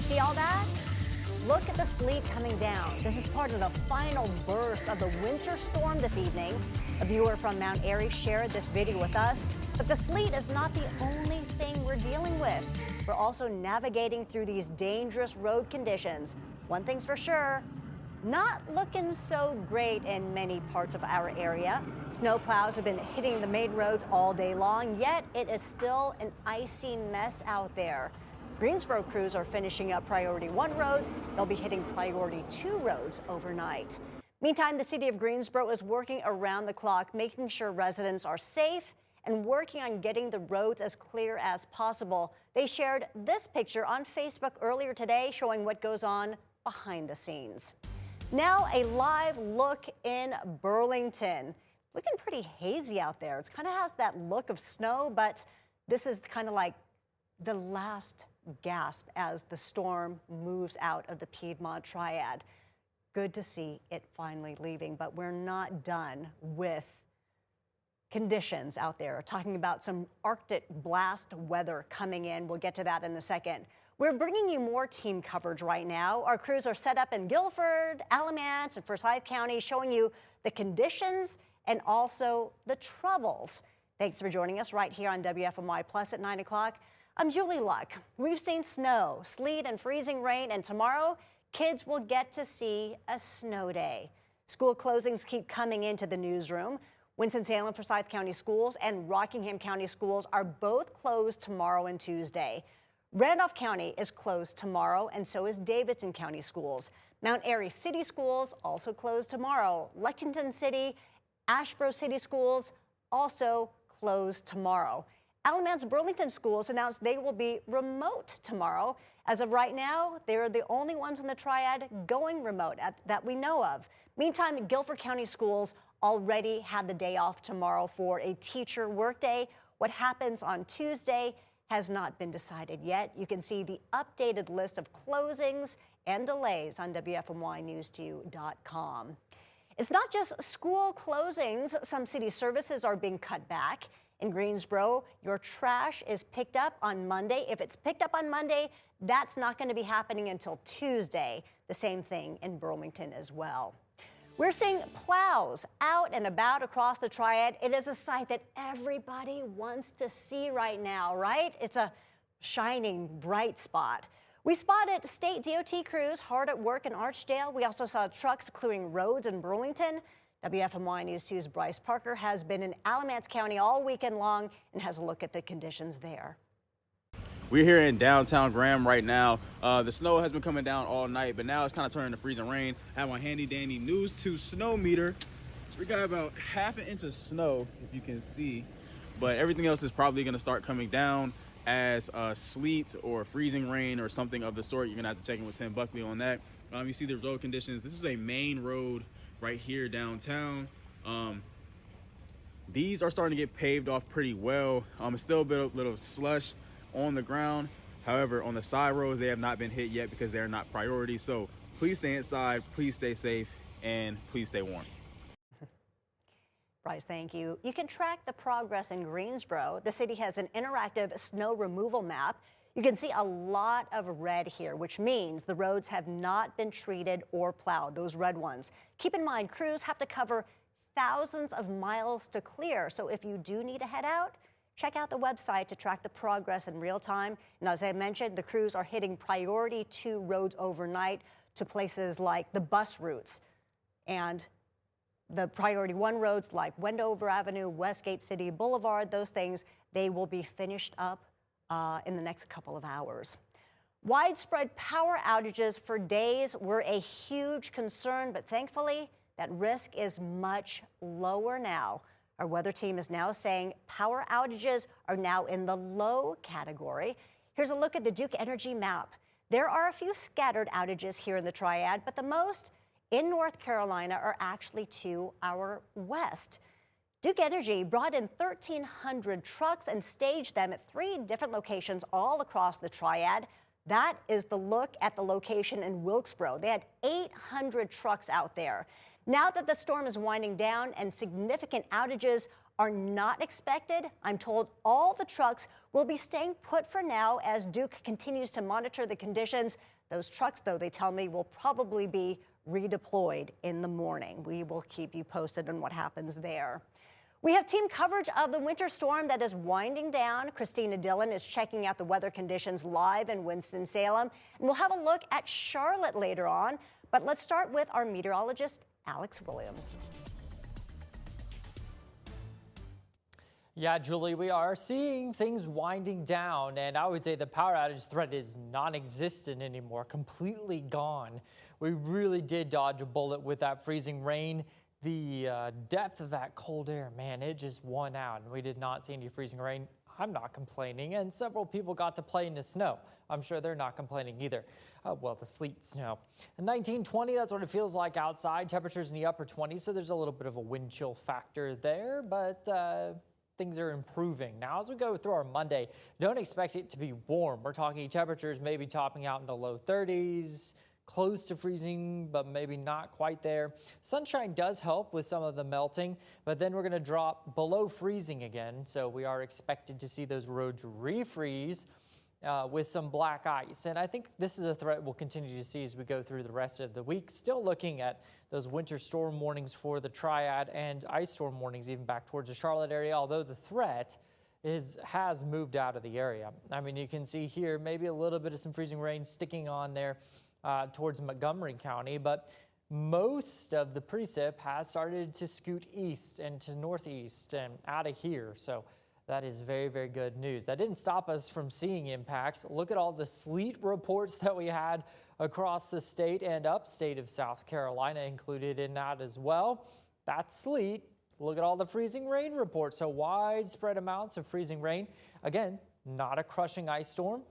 see all that? Look at the sleet coming down. This is part of the final burst of the winter storm this evening. A viewer from Mount Airy shared this video with us, but the sleet is not the only thing we're dealing with. We're also navigating through these dangerous road conditions. One thing's for sure, not looking so great in many parts of our area. Snow plows have been hitting the main roads all day long, yet it is still an icy mess out there. Greensboro crews are finishing up Priority 1 roads. They'll be hitting Priority 2 roads overnight. Meantime, the city of Greensboro is working around the clock, making sure residents are safe and working on getting the roads as clear as possible. They shared this picture on Facebook earlier today showing what goes on behind the scenes. Now a live look in Burlington. Looking pretty hazy out there. It kind of has that look of snow, but this is kind of like the last gasp as the storm moves out of the Piedmont Triad. Good to see it finally leaving, but we're not done with conditions out there. Talking about some Arctic blast weather coming in. We'll get to that in a second. We're bringing you more team coverage right now. Our crews are set up in Guilford, Alamance, and Forsyth County, showing you the conditions and also the troubles. Thanks for joining us right here on WFMY Plus at 9 o'clock. I'm Julie Luck. We've seen snow, sleet, and freezing rain, and tomorrow, kids will get to see a snow day. School closings keep coming into the newsroom. Winston-Salem, Forsyth County Schools and Rockingham County Schools are both closed tomorrow and Tuesday. Randolph County is closed tomorrow, and so is Davidson County Schools. Mount Airy City Schools also closed tomorrow. Lexington City, Asheboro City Schools also closed tomorrow. Alamance Burlington Schools announced they will be remote tomorrow. As of right now, they're the only ones in the Triad going remote that we know of. Meantime, Guilford County Schools already had the day off tomorrow for a teacher workday. What happens on Tuesday has not been decided yet. You can see the updated list of closings and delays on WFMYNews2You.com. It's not just school closings. Some city services are being cut back. In Greensboro, your trash is picked up on Monday. If it's picked up on Monday, that's not going to be happening until Tuesday. The same thing in Burlington as well. We're seeing plows out and about across the Triad. It is a sight that everybody wants to see right now, right? It's a shining, bright spot. We spotted state DOT crews hard at work in Archdale. We also saw trucks clearing roads in Burlington. WFMY News 2's Bryce Parker has been in Alamance County all weekend long and has a look at the conditions there. We're here in downtown Graham right now. The snow has been coming down all night, but now it's kind of turning to freezing rain. I have my handy dandy News 2 snow meter. We got about ½ an inch of snow, if you can see, but everything else is probably going to start coming down as sleet or freezing rain or something of the sort. You're going to have to check in with Tim Buckley on that. You see the road conditions. This is a main road right here downtown. These are starting to get paved off pretty well. It's still a little slush on the ground. However, on the side roads, they have not been hit yet because they're not priority. So please stay inside, please stay safe, and please stay warm. Bryce, thank you. You can track the progress in Greensboro. The city has an interactive snow removal map. You can see a lot of red here, which means the roads have not been treated or plowed, those red ones. Keep in mind, crews have to cover thousands of miles to clear. So if you do need to head out, check out the website to track the progress in real time. And as I mentioned, the crews are hitting Priority 2 roads overnight to places like the bus routes and the Priority 1 roads like Wendover Avenue, Westgate City Boulevard. Those things, they will be finished up in the next couple of hours. Widespread power outages for days were a huge concern, but thankfully that risk is much lower now. Our weather team is now saying power outages are now in the low category. Here's a look at the Duke Energy map. There are a few scattered outages here in the Triad, but the most in North Carolina are actually to our west. Duke Energy brought in 1,300 trucks and staged them at 3 different locations all across the Triad. That is the look at the location in Wilkesboro. They had 800 trucks out there. Now that the storm is winding down and significant outages are not expected. I'm told all the trucks will be staying put for now as Duke continues to monitor the conditions. Those trucks, though, they tell me, will probably be redeployed in the morning. We will keep you posted on what happens there. We have team coverage of the winter storm that is winding down. Christina Dillon is checking out the weather conditions live in Winston-Salem. And we'll have a look at Charlotte later on. But let's start with our meteorologist, Alex Williams. Yeah, Julie, we are seeing things winding down, and I would say the power outage threat is non-existent anymore, completely gone. We really did dodge a bullet with that freezing rain. The depth of that cold air, man, it just won out, and we did not see any freezing rain. I'm not complaining, and several people got to play in the snow. I'm sure they're not complaining either. Well, the sleet snow. 1920, that's what it feels like outside. Temperatures in the upper 20s, so there's a little bit of a wind chill factor there, but things are improving. Now, as we go through our Monday, don't expect it to be warm. We're talking temperatures maybe topping out in the low 30s, close to freezing, but maybe not quite there. Sunshine does help with some of the melting, but then we're going to drop below freezing again. So we are expected to see those roads refreeze with some black ice. And I think this is a threat we'll continue to see as we go through the rest of the week. Still looking at those winter storm warnings for the Triad and ice storm warnings even back towards the Charlotte area, although the threat has moved out of the area. I mean, you can see here maybe a little bit of some freezing rain sticking on there towards Montgomery County, but most of the precip has started to scoot east and to northeast and out of here. So that is very, very good news. That didn't stop us from seeing impacts. Look at all the sleet reports that we had across the state and upstate of South Carolina included in that as well. That's sleet. Look at all the freezing rain reports. So widespread amounts of freezing rain. Again, not a crushing ice storm.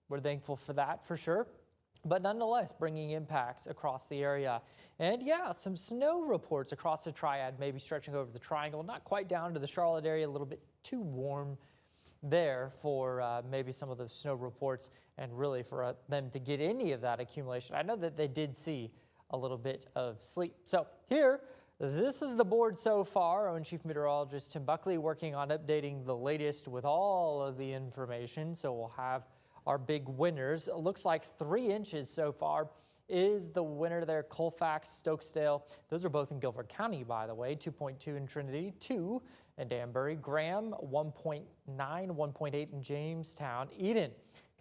We're thankful for that for sure. But nonetheless, bringing impacts across the area. And yeah, some snow reports across the Triad, maybe stretching over the Triangle, not quite down to the Charlotte area, a little bit too warm there for maybe some of the snow reports and really for them to get any of that accumulation. I know that they did see a little bit of sleet. So here, this is the board so far. Our own Chief Meteorologist Tim Buckley working on updating the latest with all of the information. So we'll have our big winners. It looks like 3 inches so far is the winner there. Colfax, Stokesdale. Those are both in Guilford County, by the way. 2.2 in Trinity, 2 in Danbury. Graham, 1.9, 1.8 in Jamestown. Eden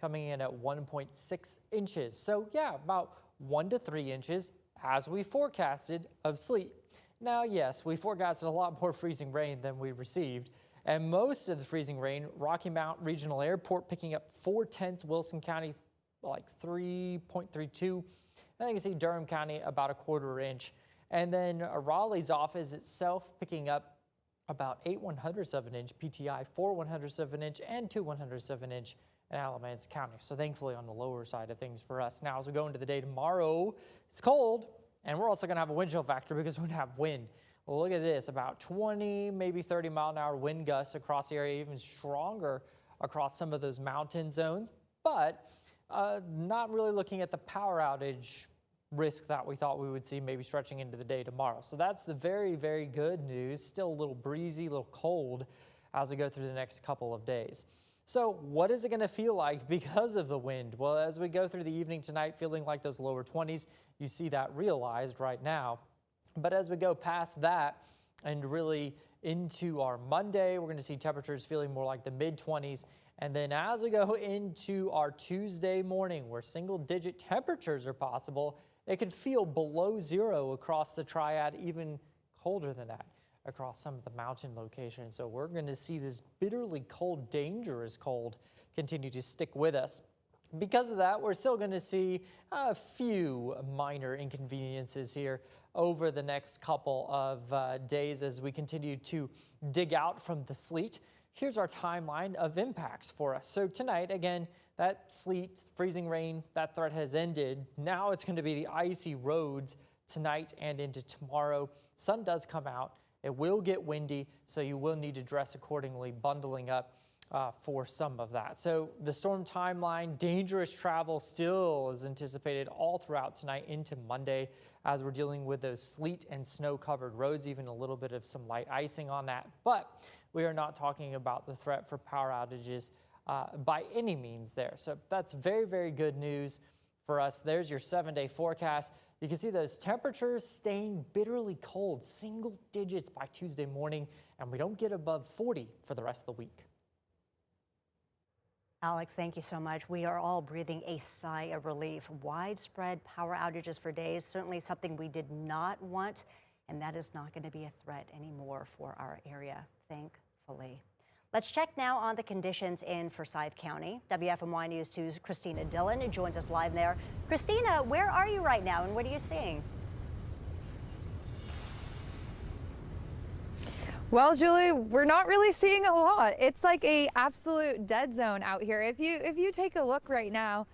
coming in at 1.6 inches. So yeah, about 1 to 3 inches as we forecasted of sleet. Now, yes, we forecasted a lot more freezing rain than we received. And most of the freezing rain, Rocky Mount Regional Airport picking up 4/10, Wilson County like 3.32. And you can see Durham County about 1/4 inch. And then Raleigh's office itself picking up about 8/100ths of an inch, PTI 4/100ths of an inch, and 2/100ths of an inch in Alamance County. So thankfully on the lower side of things for us. Now as we go into the day tomorrow, it's cold, and we're also going to have a wind chill factor because we're going to have wind. Well, look at this, about 20, maybe 30 mile an hour wind gusts across the area, even stronger across some of those mountain zones, but not really looking at the power outage risk that we thought we would see maybe stretching into the day tomorrow. So that's the very, very good news. Still a little breezy, a little cold as we go through the next couple of days. So what is it going to feel like because of the wind? Well, as we go through the evening tonight, feeling like those lower 20s, you see that realized right now. But as we go past that and really into our Monday, we're going to see temperatures feeling more like the mid-20s. And then as we go into our Tuesday morning, where single-digit temperatures are possible, it could feel below 0 across the Triad, even colder than that across some of the mountain locations. So we're going to see this bitterly cold, dangerous cold continue to stick with us. Because of that, we're still going to see a few minor inconveniences here over the next couple of days as we continue to dig out from the sleet. Here's our timeline of impacts for us. So tonight, again, that sleet, freezing rain, that threat has ended. Now it's going to be the icy roads tonight and into tomorrow. Sun does come out. It will get windy, so you will need to dress accordingly, bundling up. for some of that. So the storm timeline, dangerous travel still is anticipated all throughout tonight into Monday as we're dealing with those sleet and snow covered roads, even a little bit of some light icing on that. But we are not talking about the threat for power outages by any means there. So that's very, very good news for us. There's your 7-day forecast. You can see those temperatures staying bitterly cold, single digits by Tuesday morning, and we don't get above 40 for the rest of the week. Alex, thank you so much. We are all breathing a sigh of relief. Widespread power outages for days, certainly something we did not want, and that is not going to be a threat anymore for our area, thankfully. Let's check now on the conditions in Forsyth County. WFMY News 2's Christina Dillon joins us live there. Christina, where are you right now and what are you seeing? Well, Julie, we're not really seeing a lot. It's like a absolute dead zone out here. If you take a look right now,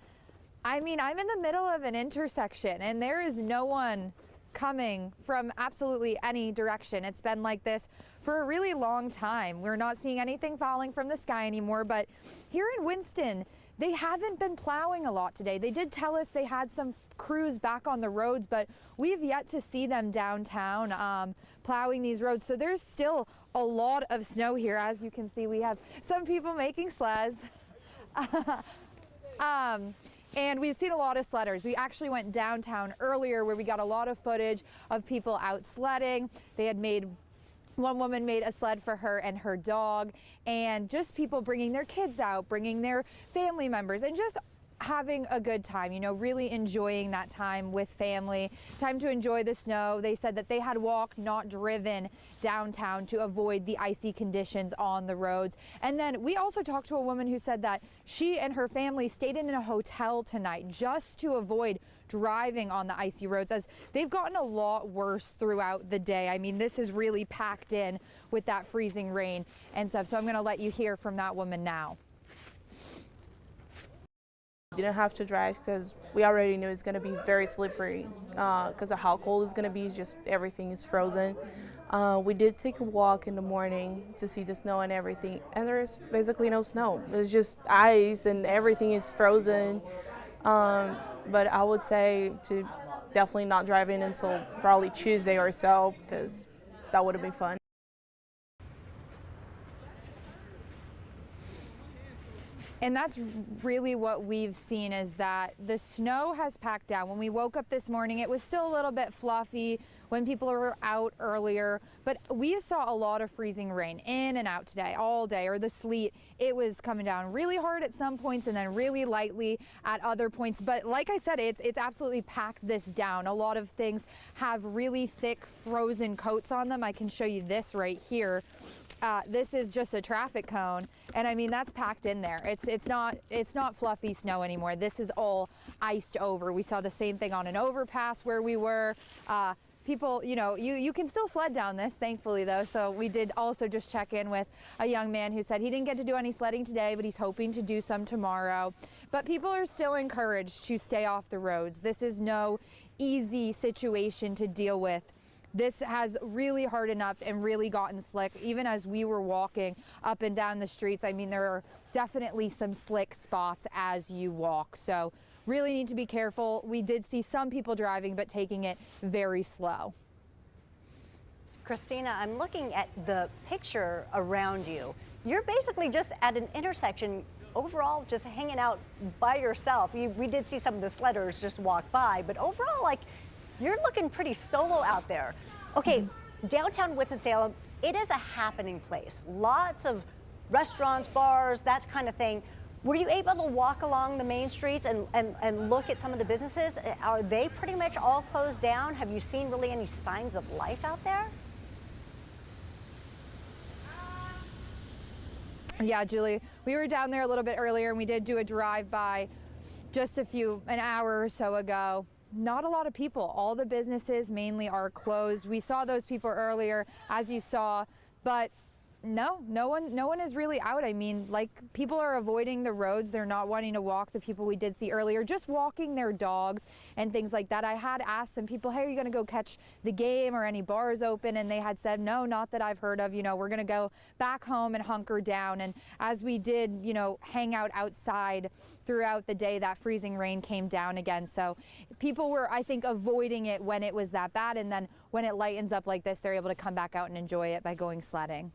I mean, I'm in the middle of an intersection and there is no one coming from absolutely any direction. It's been like this for a really long time. We're not seeing anything falling from the sky anymore, but here in Winston, they haven't been plowing a lot today. They did tell us they had some crews back on the roads, but we've yet to see them downtown plowing these roads. So there's still a lot of snow here. As you can see, we have some people making sleds. And we've seen a lot of sledders. We actually went downtown earlier where we got a lot of footage of people out sledding. They had one woman made a sled for her and her dog, and just people bringing their kids out, bringing their family members, and just having a good time, you know, really enjoying that time with family, time to enjoy the snow. They said that they had walked, not driven downtown to avoid the icy conditions on the roads. And then we also talked to a woman who said that she and her family stayed in a hotel tonight just to avoid driving on the icy roads, as they've gotten a lot worse throughout the day. I mean, this is really packed in with that freezing rain and stuff. So I'm going to let you hear from that woman now. Didn't have to drive because we already knew it's going to be very slippery because of how cold it's going to be. Just everything is frozen. We did take a walk in the morning to see the snow and everything, and there's basically no snow. It's just ice and everything is frozen. But I would say to definitely not drive in until probably Tuesday or so, because that would have been fun. And that's really what we've seen, is that the snow has packed down. When we woke up this morning, it was still a little bit fluffy when people were out earlier, but we saw a lot of freezing rain in and out today, all day, or the sleet. It was coming down really hard at some points and then really lightly at other points. But like I said, it's absolutely packed this down. A lot of things have really thick frozen coats on them. I can show you this right here. This is just a traffic cone, and I mean, that's packed in there. It's not fluffy snow anymore. This is all iced over. We saw the same thing on an overpass where we were. People, you know, you can still sled down this, thankfully, though. So we did also just check in with a young man who said he didn't get to do any sledding today, but he's hoping to do some tomorrow. But people are still encouraged to stay off the roads. This is no easy situation to deal with. This has really hardened up and really gotten slick. Even as we were walking up and down the streets, I mean, there are definitely some slick spots as you walk. So really need to be careful. We did see some people driving, but taking it very slow. Christina, I'm looking at the picture around you. You're basically just at an intersection, overall just hanging out by yourself. We did see some of the sledders just walk by, but overall, like, you're looking pretty solo out there. Okay, downtown Winston-Salem, it is a happening place. Lots of restaurants, bars, that kind of thing. Were you able to walk along the main streets and look at some of the businesses? Are they pretty much all closed down? Have you seen really any signs of life out there? Yeah, Julie, we were down there a little bit earlier and we did do a drive-by just an hour or so ago. Not a lot of people. All the businesses mainly are closed. We saw those people earlier, as you saw, but No one is really out. I mean, like, people are avoiding the roads. They're not wanting to walk. The people we did see earlier, just walking their dogs and things like that. I had asked some people, hey, are you going to go catch the game or any bars open? And they had said, no, not that I've heard of. You know, we're going to go back home and hunker down. And as we did, you know, hang out outside throughout the day, that freezing rain came down again. So people were, I think, avoiding it when it was that bad. And then when it lightens up like this, they're able to come back out and enjoy it by going sledding.